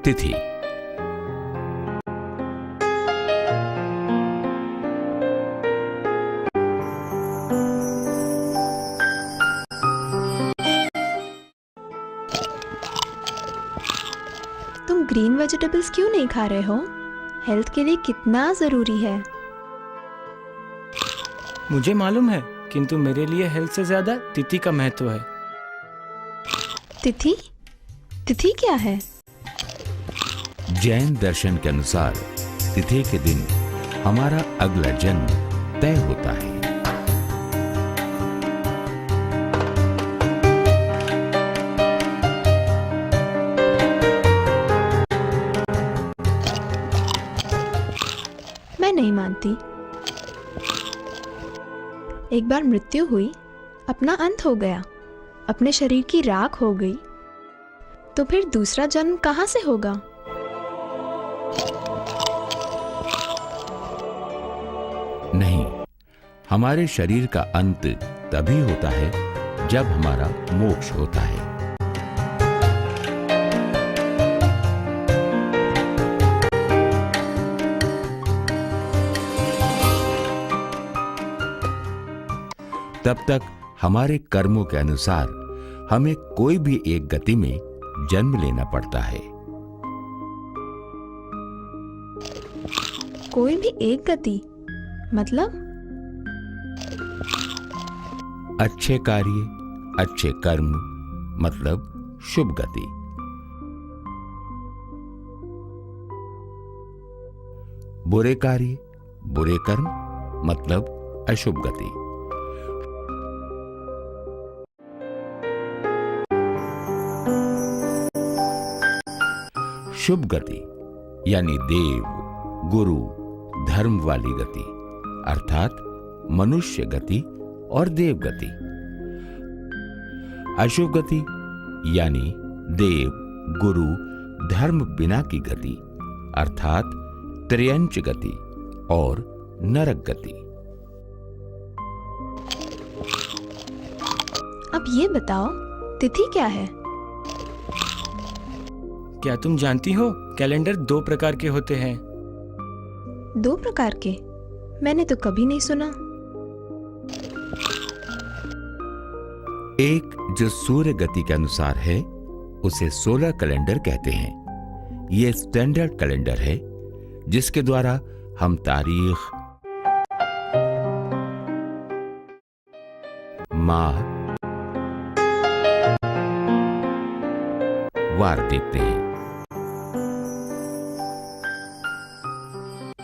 तिथि। तुम green vegetables क्यों नहीं खा रहे हो? हेल्थ के लिए कितना जरूरी है। मुझे मालूम है, किंतु मेरे लिए हेल्थ से ज्यादा तिथि का महत्व है। तिथि? तिथि क्या है? जैन दर्शन के अनुसार तिथि के दिन हमारा अगला जन्म तय होता है। मैं नहीं मानती। एक बार मृत्यु हुई, अपना अंत हो गया, अपने शरीर की राख हो गई, तो फिर दूसरा जन्म कहां से होगा? नहीं, हमारे शरीर का अंत तभी होता है जब हमारा मोक्ष होता है। तब तक हमारे कर्मों के अनुसार हमें कोई भी एक गति में जन्म लेना पड़ता है। कोई भी एक गति मतलब? अच्छे कार्य, अच्छे कर्म मतलब शुभ गति। बुरे कार्य, बुरे कर्म मतलब अशुभ गति। शुभ गति यानी देव, गुरु, धर्म वाली गति अर्थात मनुष्य गति और देव गति। अशुभ गति यानी देव, गुरु, धर्म बिना की गति अर्थात त्र्यंच गति और नरक गति। अब ये बताओ, तिथि क्या है? क्या तुम जानती हो, कैलेंडर 2 प्रकार के होते हैं। 2 प्रकार के? मैंने तो कभी नहीं सुना। एक जो सूर्य गति के अनुसार है उसे सोलर कैलेंडर कहते हैं। यह स्टैंडर्ड कैलेंडर है जिसके द्वारा हम तारीख, माह, वार देखते हैं।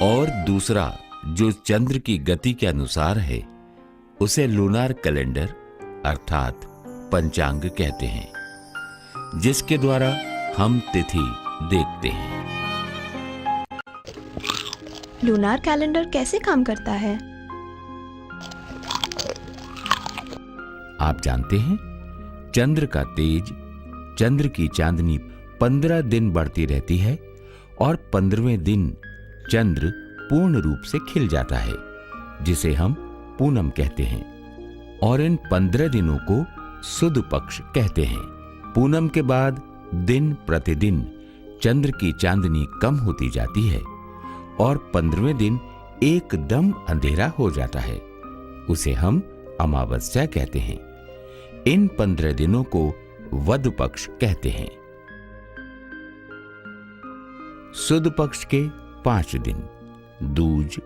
और दूसरा जो चंद्र की गति के अनुसार है उसे लूनार कैलेंडर अर्थात पंचांग कहते हैं, जिसके द्वारा हम तिथि देखते हैं। लूनार कैलेंडर कैसे काम करता है? आप जानते हैं, चंद्र का तेज, चंद्र की चांदनी 15 दिन बढ़ती रहती है और 15वें दिन चंद्र पूर्ण रूप से खिल जाता है, जिसे हम पूनम कहते हैं। और इन 15 दिनों को सुद पक्ष कहते हैं। पूनम के बाद दिन प्रतिदिन चंद्र की चांदनी कम होती जाती है और 15वें दिन एकदम अंधेरा हो जाता है। उसे हम अमावस्या कहते हैं। इन 15 दिनों को वद पक्ष कहते हैं। सुद पक्ष के 5 दिन दूज,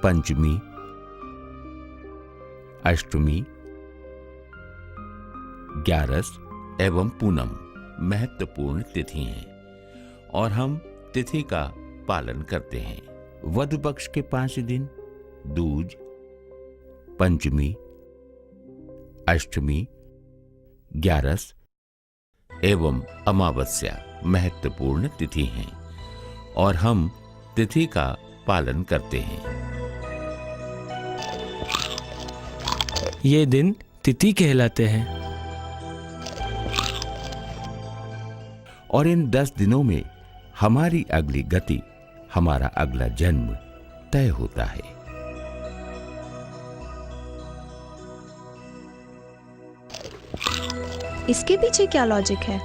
पंचमी, अष्टमी, 11 एवं पूनम महत्वपूर्ण तिथि हैं और हम तिथि का पालन करते हैं। वद पक्ष के 5 दिन दूज, पंचमी, अष्टमी, 11 एवं अमावस्या महत्वपूर्ण तिथि हैं और हम तिथि का पालन करते हैं। ये दिन तिथि कहलाते हैं। और इन 10 दिनों में हमारी अगली गति, हमारा अगला जन्म तय होता है। इसके पीछे क्या लॉजिक है?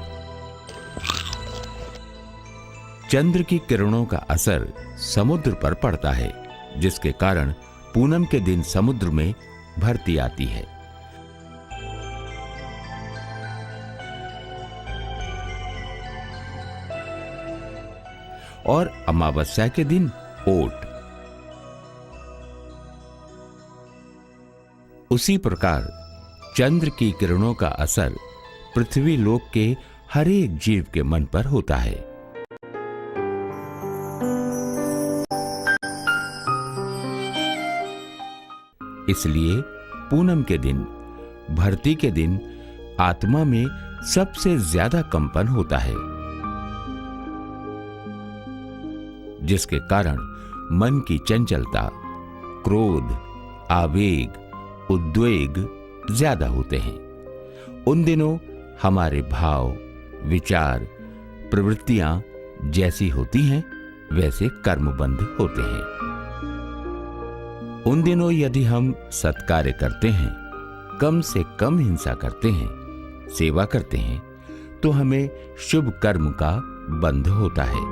चंद्र की किरणों का असर समुद्र पर पड़ता है, जिसके कारण पूनम के दिन समुद्र में भरती आती है। और अमावस्या के दिन ओट। उसी प्रकार चंद्र की किरणों का असर पृथ्वी लोक के हर एक जीव के मन पर होता है। इसलिए पूनम के दिन, भरती के दिन आत्मा में सबसे ज्यादा कंपन होता है, जिसके कारण मन की चंचलता, क्रोध, आवेग, उद्वेग ज्यादा होते हैं। उन दिनों हमारे भाव, विचार, प्रवृत्तियां जैसी होती हैं वैसे कर्मबंध होते हैं। उन दिनों यदि हम सत्कार्य करते हैं, कम से कम हिंसा करते हैं, सेवा करते हैं, तो हमें शुभ कर्म का बंध होता है,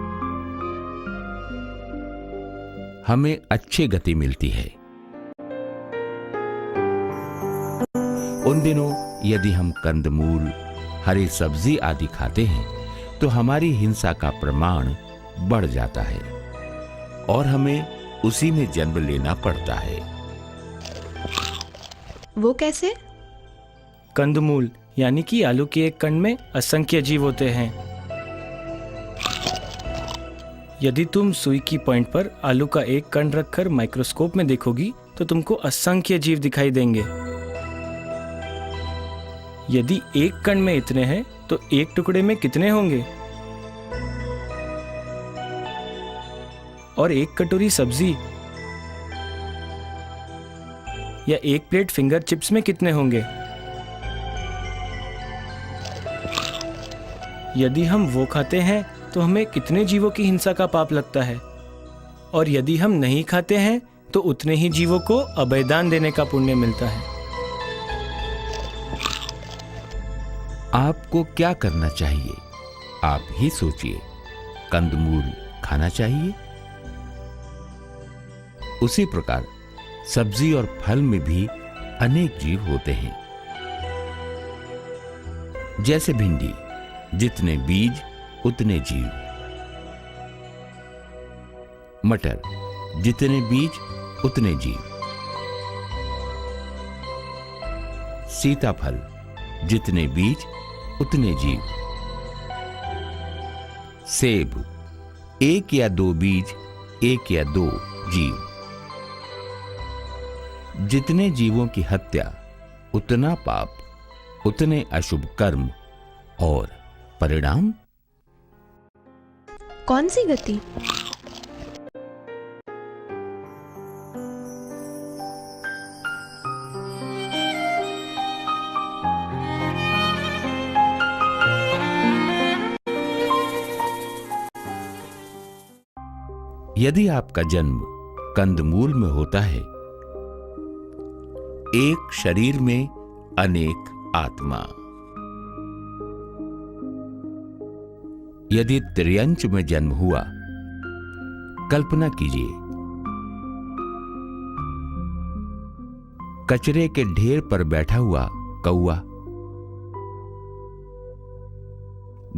हमें अच्छी गति मिलती है। उन दिनों यदि हम कंदमूल, हरी सब्जी आदि खाते हैं तो हमारी हिंसा का प्रमाण बढ़ जाता है और हमें उसी में जन्म लेना पड़ता है। वो कैसे? कंदमूल यानी कि आलू के एक कंड में असंख्य जीव होते हैं। यदि तुम सुई की पॉइंट पर आलू का एक कंड रखकर माइक्रोस्कोप में देखोगी तो तुमको असंख्य जीव दिखाई देंगे। यदि एक कण में इतने हैं तो एक टुकड़े में कितने होंगे? और एक कटोरी सब्जी या एक प्लेट फिंगर चिप्स में कितने होंगे? यदि हम वो खाते हैं तो हमें कितने जीवों की हिंसा का पाप लगता है, और यदि हम नहीं खाते हैं तो उतने ही जीवों को अभयदान देने का पुण्य मिलता है। आपको क्या करना चाहिए? आप ही सोचिए। कंदमूल खाना चाहिए। उसी प्रकार सब्जी और फल में भी अनेक जीव होते हैं। जैसे भिंडी, जितने बीज उतने जीव। मटर, जितने बीज उतने जीव। सीताफल, जितने बीज उतने जीव। सेब, एक या दो बीज, एक या दो जीव। जितने जीवों की हत्या उतना पाप, उतने अशुभ कर्म और परिणाम। कौन सी गति? यदि आपका जन्म कंदमूल में होता है, एक शरीर में अनेक आत्मा। यदि त्रियंच में जन्म हुआ, कल्पना कीजिए कचरे के ढेर पर बैठा हुआ कौआ,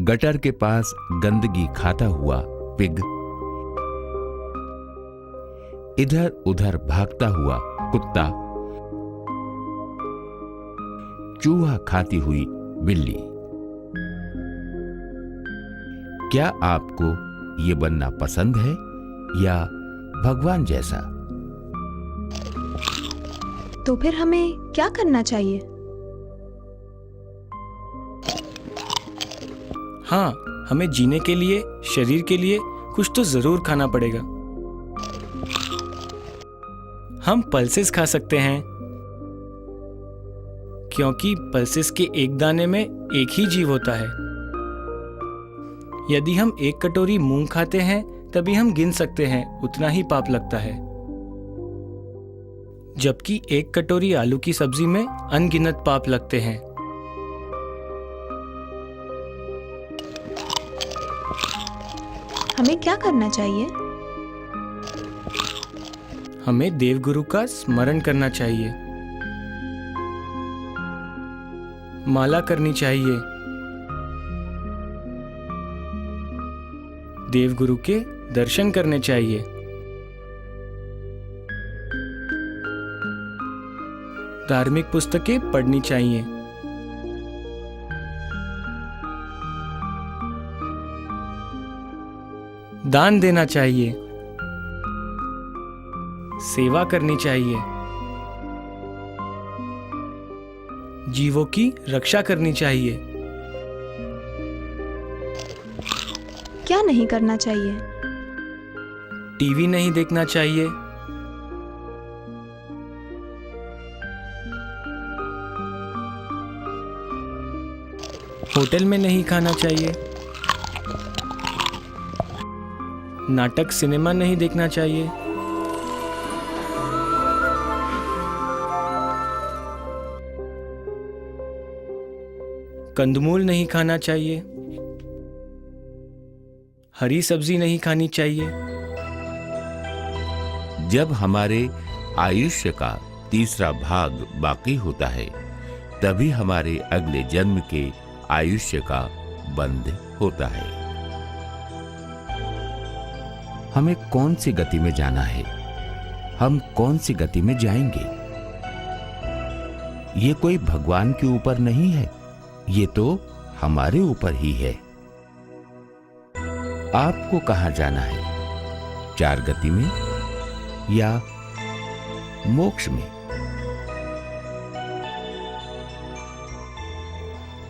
गटर के पास गंदगी खाता हुआ पिग, इधर उधर भागता हुआ कुत्ता, चूहा खाती हुई बिल्ली। क्या आपको ये बनना पसंद है या भगवान जैसा? तो फिर हमें क्या करना चाहिए? हाँ, हमें जीने के लिए, शरीर के लिए कुछ तो जरूर खाना पड़ेगा। हम पल्सेस खा सकते हैं, क्योंकि पल्सेस के एक दाने में एक ही जीव होता है। यदि हम एक कटोरी मूंग खाते हैं तभी हम गिन सकते हैं उतना ही पाप लगता है, जबकि एक कटोरी आलू की सब्जी में अनगिनत पाप लगते हैं। हमें क्या करना चाहिए? हमें देवगुरु का स्मरण करना चाहिए, माला करनी चाहिए, देवगुरु के दर्शन करने चाहिए, धार्मिक पुस्तकें पढ़नी चाहिए, दान देना चाहिए, सेवा करनी चाहिए, जीवों की रक्षा करनी चाहिए। क्या नहीं करना चाहिए? टीवी नहीं देखना चाहिए, होटल में नहीं खाना चाहिए, नाटक सिनेमा नहीं देखना चाहिए, कंदमूल नहीं खाना चाहिए, हरी सब्जी नहीं खानी चाहिए। जब हमारे आयुष्य का तीसरा भाग बाकी होता है, तभी हमारे अगले जन्म के आयुष्य का बंध होता है। हमें कौन सी गति में जाना है, हम कौन सी गति में जाएंगे, ये कोई भगवान के ऊपर नहीं है, ये तो हमारे ऊपर ही है। आपको कहां जाना है, चार गति में या मोक्ष में?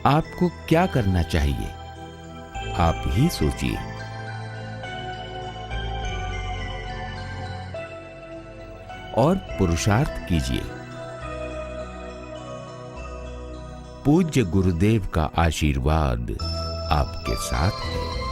आपको क्या करना चाहिए, आप ही सोचिए। और पुरुषार्थ कीजिए। पूज्य गुरुदेव का आशीर्वाद आपके साथ है।